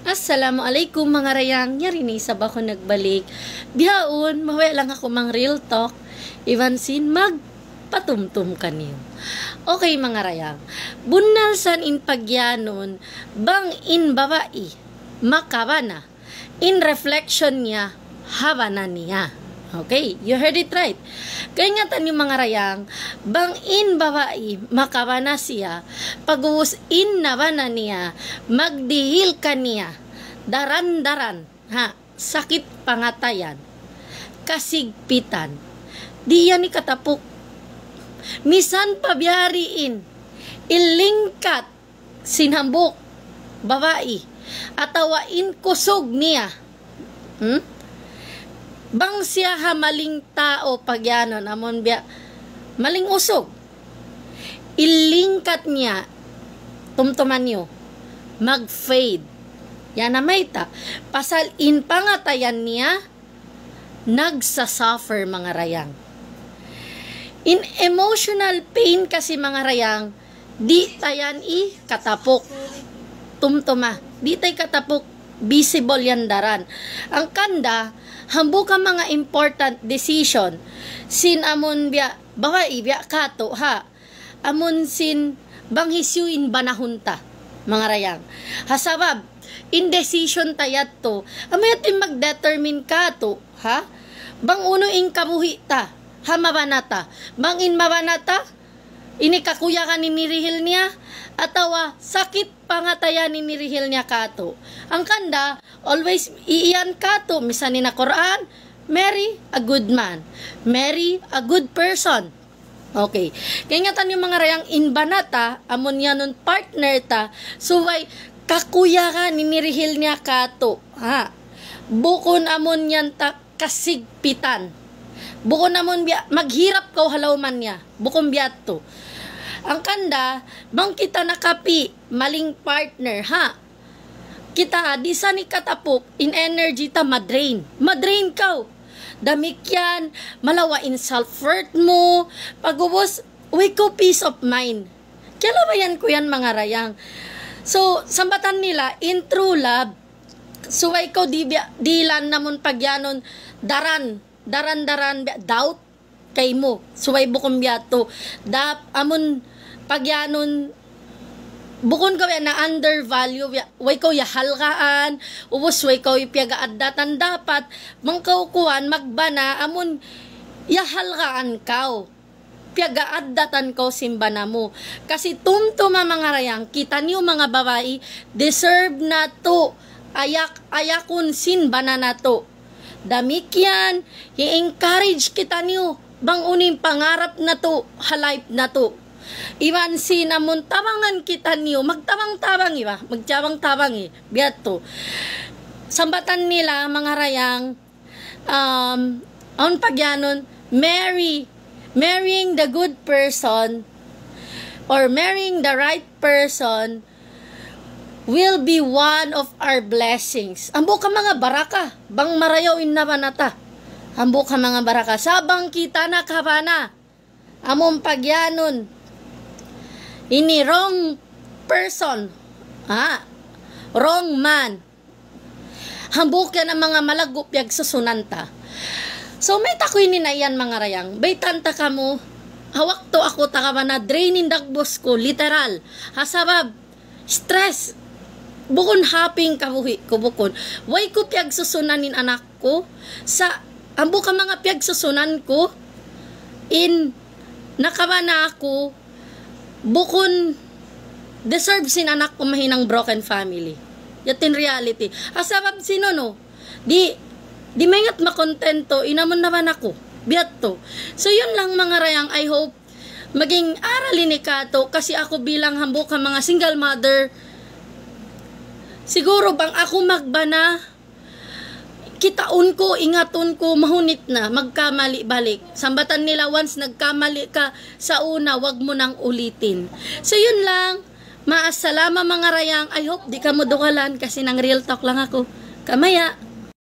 Assalamualaikum mga rayang, nyari ni sa bako nagbalik. Bihaon, mawe lang ako mang real talk. Iwansin magpatumtum kaniyo. Okay mga rayang, bunal san in pagyanon, bang in babae, makabana. In reflection niya, habana niya. Okay, you heard it right. Kaya nga tan yung mga rayang, bang in babae, makabana siya, pag-uus in nabana niya, magdihil ka niya, daran-daran, sakit pangatayan, kasigpitan, di yan ikatapok, misan pabiyariin, ilingkat, sinambok, babae, atawain kusog niya, bang siya maling tao pagyanon amon biya maling usog ilingkat niya tumtuman niyo mag-fade yan na may ta pasal in pangatayan niya nagsasuffer mga rayang in emotional pain kasi mga rayang di tayan katapok tumtuma di tay katapok visible yan daran ang kanda hambo ka mga important decision sin amon biya babae biya kato amon sin bang hisyuin banahunta mga rayang hasabab indecision tayat to amayat magdetermine kato bang uno in kamuhi ta mabanata bang in mabanata ini kakuya ka ni nirihil niya atawa sakit pangatayan ni nirihil niya kato ang kanda always iiyan kato misan na Quran marry a good man marry a good person okay kaya nga tan yung mga rayang inbanata amon yan nun partner ta suway kakuya ka ni nirihil niya kato bukon amon yan ta kasigpitan bukon amon biya maghirap ka halawman niya bukon biyato ang kanda bang kita nakapi maling partner kita di sa ni katapok in energy ta madrain ka damikyan malawain self-worth mo pagubos uwi ko peace of mind kaya ba yan ko yan mga rayang so sambatan nila in true love suway ko di lan namon pagyanon daran doubt kay mo suway bukom biyato amon pagyanon bukon ka na undervalue way ko yahalgaan ubos way ko ipiagaadatan dapat mangkaukuan magbana amon yahalgaan kaw piagaadatan ko simbana mo kasi tumtuma mga rayang kita niyo mga babae deserve na to ayakon sinbana na to damikyan i-encourage kita niyo bang uning pangarap na to halife na to iwan sinamon tabangan kita niyo magtabang-tabang magtabang-tabang biyato sambatan nila mga rayang on pagyanon marrying the good person or marrying the right person will be one of our blessings ambo ka mga baraka bang marayaw naman nata ambo ka mga baraka sabang kita na kabana among pagyanon ini wrong person wrong man hambok yan ang mga malagupyag susunanta so may takoy ni na yan mga rayang baytanta ka mo hawak to ako takaba na drainin dagbos ko literal hasabab stress bukon haping kabuhi ko bukon way ko piyag susunanin anak ko sa ambo ka mga piyag susunan ko in nakabana ako bukon deserve sin anak ko mahinang broken family yatin reality asabab sino no di mayat makontento inamon naman ako biyat to so yun lang mga rayang I hope maging aralin ni kato kasi ako bilang hambok ka mga single mother siguro bang ako magbana kitaon ko, ingaton ko, mahunit na, magkamali balik. Sambatan nila once nagkamali ka sa una, wag mo nang ulitin. So yun lang, maasalama mga rayang, I hope di ka mo dukalan kasi nang real talk lang ako. Kamaya!